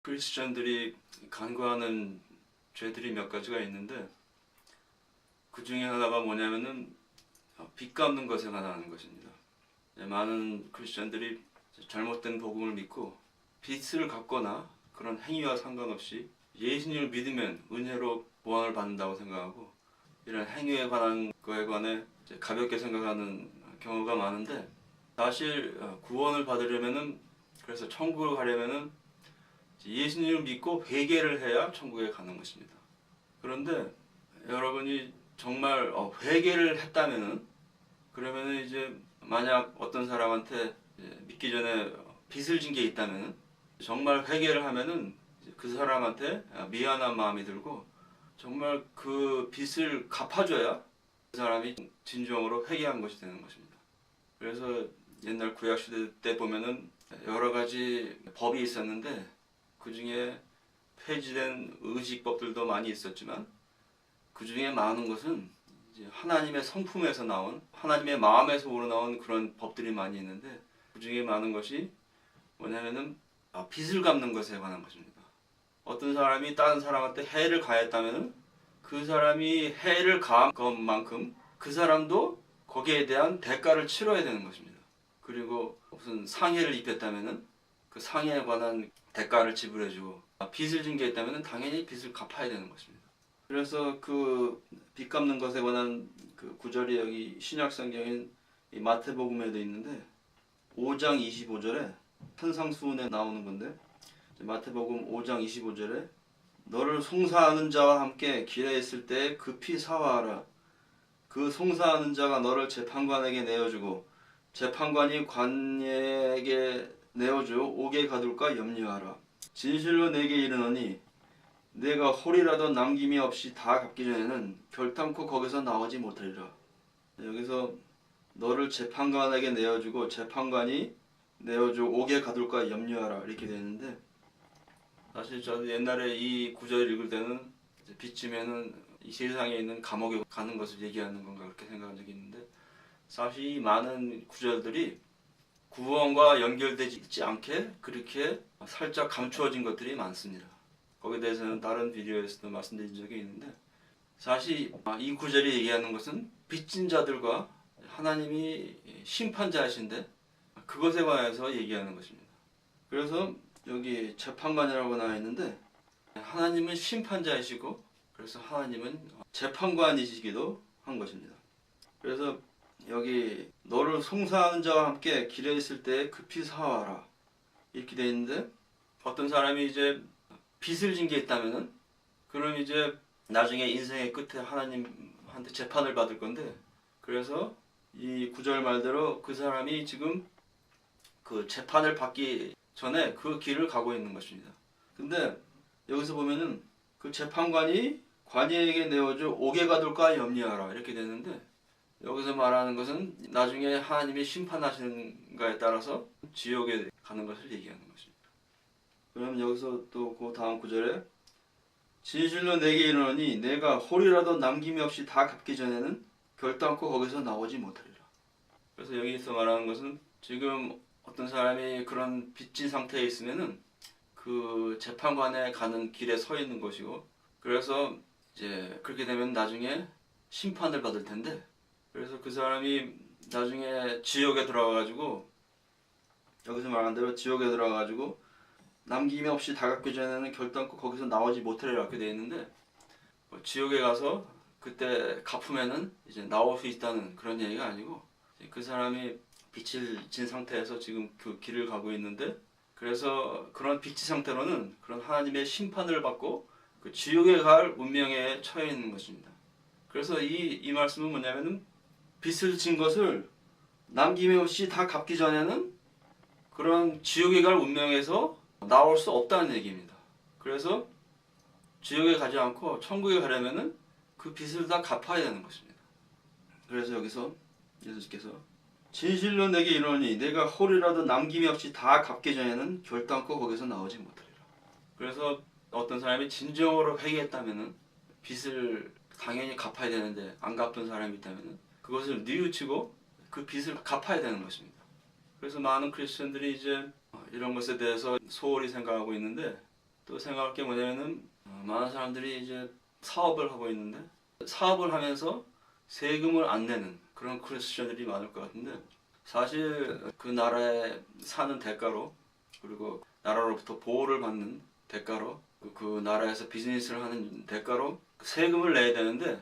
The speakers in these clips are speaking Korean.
크리스천들이 간구하는 죄들이 몇 가지가 있는데 그 중에 하나가 뭐냐면은 빚 갚는 것에 관한 것입니다. 많은 크리스천들이 잘못된 복음을 믿고 빚을 갚거나 그런 행위와 상관없이 예수님을 믿으면 은혜로 보완을 받는다고 생각하고 이런 행위에 관한 거에 관해 가볍게 생각하는 경우가 많은데 사실 구원을 받으려면은 그래서 천국을 가려면은 예수님을 믿고 회개를 해야 천국에 가는 것입니다. 그런데 여러분이 정말 회개를 했다면은 그러면은 이제 만약 어떤 사람한테 믿기 전에 빚을 진 게 있다면은 정말 회개를 하면은 그 사람한테 미안한 마음이 들고 정말 그 빚을 갚아줘야 그 사람이 진정으로 회개한 것이 되는 것입니다. 그래서 옛날 구약 시대 때 보면은 여러 가지 법이 있었는데 그 중에 폐지된 의식법들도 많이 있었지만 그 중에 많은 것은 이제 하나님의 성품에서 나온 하나님의 마음에서 우러나온 그런 법들이 많이 있는데 그 중에 많은 것이 뭐냐면은 빚을 갚는 것에 관한 것입니다. 어떤 사람이 다른 사람한테 해를 가했다면은 그 사람이 해를 가한 것만큼 그 사람도 거기에 대한 대가를 치러야 되는 것입니다. 그리고 무슨 상해를 입혔다면은 그 상해에 관한 대가를 지불해주고 빚을 진 게 있다면 당연히 빚을 갚아야 되는 것입니다. 그래서 그 빚 갚는 것에 관한 그 구절이 여기 신약 성경인 마태복음에도 있는데 5장 25절에 산상수훈에 나오는 건데 마태복음 5장 25절에 너를 송사하는 자와 함께 길에 있을 때 급히 사화하라. 그 송사하는 자가 너를 재판관에게 내어주고 재판관이 관에게 내어줘 옥에 가둘까 염려하라. 진실로 내게 이르노니 내가 홀이라도 남김이 없이 다 갚기 전에는 결탄코 거기서 나오지 못하리라. 여기서 너를 재판관에게 내어주고 재판관이 내어줘 옥에 가둘까 염려하라 이렇게 되어 있는데 사실 저도 옛날에 이 구절을 읽을 때는 빚지면은 이 세상에 있는 감옥에 가는 것을 얘기하는 건가 그렇게 생각한 적이 있는데 사실 이 많은 구절들이 구원과 연결되지 있지 않게 그렇게 살짝 감추어진 것들이 많습니다. 거기에 대해서는 다른 비디오에서도 말씀드린 적이 있는데 사실 이 구절이 얘기하는 것은 빚진 자들과 하나님이 심판자이신데 그것에 관해서 얘기하는 것입니다. 그래서 여기 재판관이라고 나와 있는데 하나님은 심판자이시고 그래서 하나님은 재판관이시기도 한 것입니다. 그래서 여기 너를 송사하는 자와 함께 길에 있을 때 급히 사와라 이렇게 되어 있는데 어떤 사람이 이제 빚을 진 게 있다면은 그럼 이제 나중에 인생의 끝에 하나님한테 재판을 받을 건데 그래서 이 구절 말대로 그 사람이 지금 그 재판을 받기 전에 그 길을 가고 있는 것입니다. 근데 여기서 보면은 그 재판관이 관이에게 내어줘 옥에 가둘까 염려하라 이렇게 되는데 여기서 말하는 것은 나중에 하나님이 심판하시는가에 따라서 지옥에 가는 것을 얘기하는 것입니다. 그럼 여기서 또 그 다음 구절에 진실로 내게 이르노니 내가 홀이라도 남김이 없이 다 갚기 전에는 결단코 거기서 나오지 못하리라. 그래서 여기서 말하는 것은 지금 어떤 사람이 그런 빚진 상태에 있으면은 그 재판관에 가는 길에 서 있는 것이고 그래서 이제 그렇게 되면 나중에 심판을 받을 텐데 그래서 그 사람이 나중에 지옥에 들어가가지고 여기서 말한 대로 지옥에 들어가가지고 남김이 없이 다 갚기 전에는 결단코 거기서 나오지 못하리라 이렇게 되어 있는데 지옥에 가서 그때 갚으면은 이제 나올 수 있다는 그런 얘기가 아니고 그 사람이 빚을 진 상태에서 지금 그 길을 가고 있는데 그래서 그런 빚진 상태로는 그런 하나님의 심판을 받고 그 지옥에 갈 운명에 처해 있는 것입니다. 그래서 이 말씀은 뭐냐면은 빚을 진 것을 남김이 없이 다 갚기 전에는 그런 지옥에 갈 운명에서 나올 수 없다는 얘기입니다. 그래서 지옥에 가지 않고 천국에 가려면은 그 빚을 다 갚아야 되는 것입니다. 그래서 여기서 예수께서 진실로 내게 이르노니 내가 홀이라도 남김이 없이 다 갚기 전에는 결단코 거기서 나오지 못하리라. 그래서 어떤 사람이 진정으로 회개했다면은 빚을 당연히 갚아야 되는데 안 갚던 사람이 있다면은 그것을 뉘우치고 그 빚을 갚아야 되는 것입니다. 그래서 많은 크리스천들이 이제 이런 것에 대해서 소홀히 생각하고 있는데 또 생각할 게 뭐냐면은 많은 사람들이 이제 사업을 하고 있는데 사업을 하면서 세금을 안 내는 그런 크리스천들이 많을 것 같은데 사실 그 나라에 사는 대가로 그리고 나라로부터 보호를 받는 대가로 그 나라에서 비즈니스를 하는 대가로 세금을 내야 되는데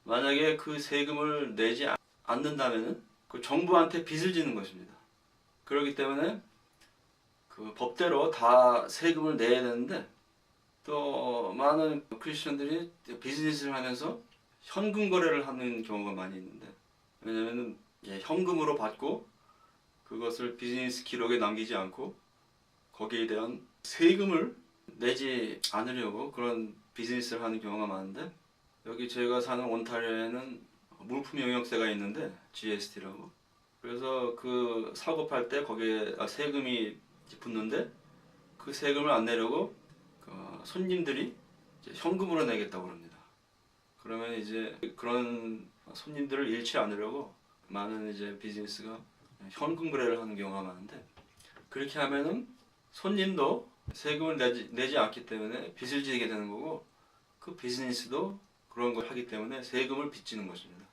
만약에 그 세금을 내지 않는다면은 그 정부한테 빚을 지는 것입니다. 그렇기 때문에 그 법대로 다 세금을 내야 되는데 또 많은 크리스천들이 비즈니스를 하면서 현금 거래를 하는 경우가 많이 있는데 왜냐면은 현금으로 받고 그것을 비즈니스 기록에 남기지 않고 거기에 대한 세금을 내지 않으려고 그런 비즈니스를 하는 경우가 많은데 여기 제가 사는 온타리오에는 물품 영역세가 있는데 GST라고 그래서 그 사고 팔 때 거기에 세금이 붙는데 그 세금을 안 내려고 손님들이 이제 현금으로 내겠다고 합니다. 그러면 이제 그런 손님들을 잃지 않으려고 많은 이제 비즈니스가 현금 거래를 하는 경우가 많은데 그렇게 하면은 손님도 세금을 내지 않기 때문에 빚을 지게 되는 거고 그 비즈니스도 그런 걸 하기 때문에 세금을 빚지는 것입니다.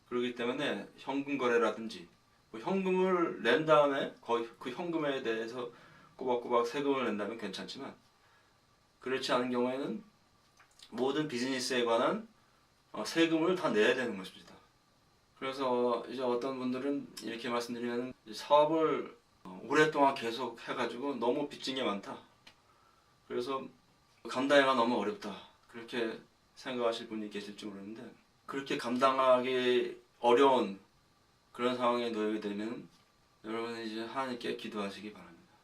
그렇기 때문에 현금 거래라든지 뭐 현금을 낸 다음에 그 현금에 대해서 꼬박꼬박 세금을 낸다면 괜찮지만 그렇지 않은 경우에는 모든 비즈니스에 관한 세금을 다 내야 되는 것입니다. 그래서 이제 어떤 분들은 이렇게 말씀드리면 사업을 오랫동안 계속 해가지고 너무 빚진 게 많다. 그래서 감당하기가 너무 어렵다. 그렇게 생각하실 분이 계실지 모르는데 그렇게 감당하기 어려운 그런 상황에 놓이게 되면 여러분은 이제 하나님께 기도하시기 바랍니다.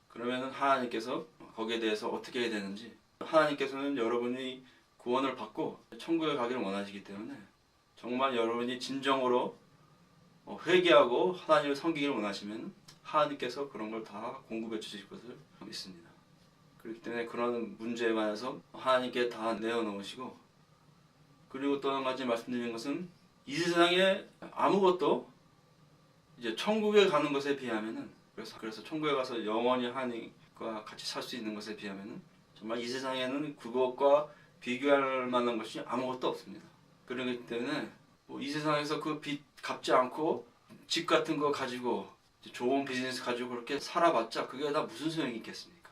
그러면 하나님께서 거기에 대해서 어떻게 해야 되는지 하나님께서는 여러분이 구원을 받고 천국에 가기를 원하시기 때문에 정말 여러분이 진정으로 회개하고 하나님을 섬기기를 원하시면 하나님께서 그런 걸 다 공급해 주실 것을 믿습니다. 그렇기 때문에 그런 문제에 관해서 하나님께 다 내어놓으시고 그리고 또 한 가지 말씀드리는 것은 이 세상에 아무것도 이제 천국에 가는 것에 비하면은 그래서 천국에 가서 영원히 하나님과 같이 살 수 있는 것에 비하면은 정말 이 세상에는 그것과 비교할 만한 것이 아무것도 없습니다. 그렇기 때문에 이 세상에서 그 빚 갚지 않고 집 같은 거 가지고 좋은 비즈니스 가지고 그렇게 살아봤자 그게 다 무슨 소용이 있겠습니까?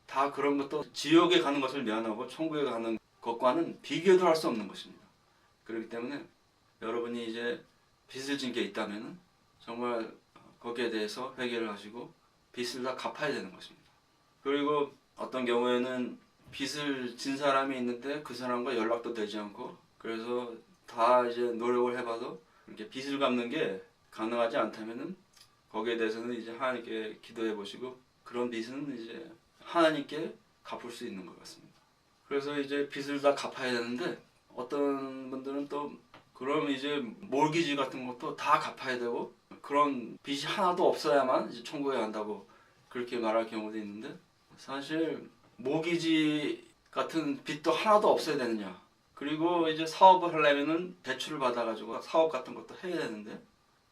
다 그런 것도 지옥에 가는 것을 면하고 천국에 가는 것과는 비교도 할 수 없는 것입니다. 그렇기 때문에 여러분이 이제 빚을 진 게 있다면 정말 거기에 대해서 회개를 하시고 빚을 다 갚아야 되는 것입니다. 그리고 어떤 경우에는 빚을 진 사람이 있는데 그 사람과 연락도 되지 않고 그래서 다 이제 노력을 해봐도 이렇게 빚을 갚는 게 가능하지 않다면은 거기에 대해서는 이제 하나님께 기도해 보시고 그런 빚은 이제 하나님께 갚을 수 있는 것 같습니다. 그래서 이제 빚을 다 갚아야 되는데 어떤 분들은 또 그럼 이제 몰기지 같은 것도 다 갚아야 되고 그런 빚이 하나도 없어야만 이제 천국에 간다고 그렇게 말할 경우도 있는데 사실 모기지 같은 빚도 하나도 없어야 되느냐 그리고 이제 사업을 하려면은 대출을 받아가지고 사업 같은 것도 해야 되는데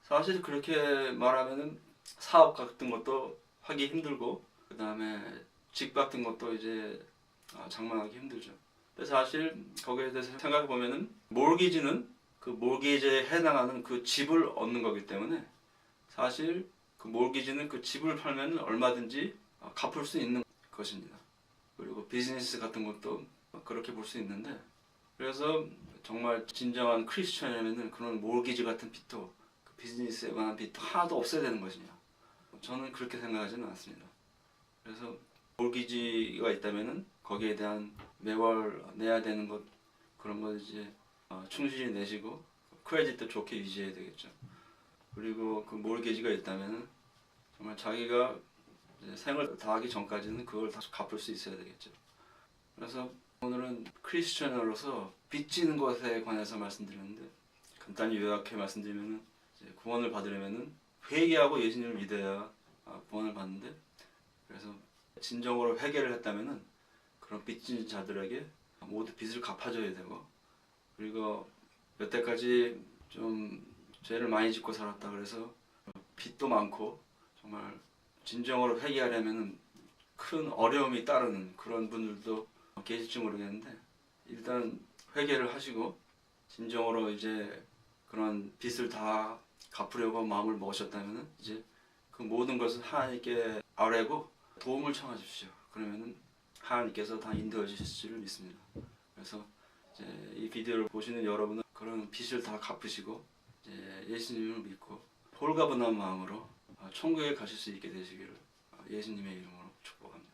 사실 그렇게 말하면은 사업 같은 것도 하기 힘들고 그 다음에 집 같은 것도 이제 장만하기 힘들죠. 근데 사실 거기에 대해서 생각해 보면은 몰기지는 그 몰기지에 해당하는 그 집을 얻는 거기 때문에 사실 그 몰기지는 그 집을 팔면 얼마든지 갚을 수 있는 것입니다. 그리고 비즈니스 같은 것도 그렇게 볼 수 있는데 그래서 정말 진정한 크리스천이라면 그런 몰기지 같은 빚도 그 비즈니스에 관한 빚도 하나도 없어야 되는 것이냐 저는 그렇게 생각하지는 않습니다. 그래서 몰기지가 있다면 거기에 대한 매월 내야 되는 것 그런 거 이제 충실히 내시고 크레딧도 좋게 유지해야 되겠죠. 그리고 그 몰기지가 있다면 정말 자기가 이제 생을 다하기 전까지는 그걸 다 갚을 수 있어야 되겠죠. 그래서 오늘은 크리스천으로서 빚지는 것에 관해서 말씀드렸는데 간단히 요약해 말씀드리면 이제 구원을 받으려면은 회개하고 예수님을 믿어야 구원을 받는데 그래서 진정으로 회개를 했다면은 그런 빚진 자들에게 모두 빚을 갚아줘야 되고 그리고 여태까지 좀 죄를 많이 짓고 살았다 그래서 빚도 많고 정말 진정으로 회개하려면은 큰 어려움이 따르는 그런 분들도 계실지 모르겠는데, 일단 회개를 하시고 진정으로 이제 그런 빚을 다 갚으려고 마음을 먹으셨다면 이제 그 모든 것을 하나님께 아뢰고 도움을 청하십시오. 그러면은 하나님께서 다 인도해 주실 줄 믿습니다. 그래서 이제 이 비디오를 보시는 여러분은 그런 빚을 다 갚으시고 이제 예수님을 믿고 홀가분한 마음으로 천국에 가실 수 있게 되시기를 예수님의 이름으로 축복합니다.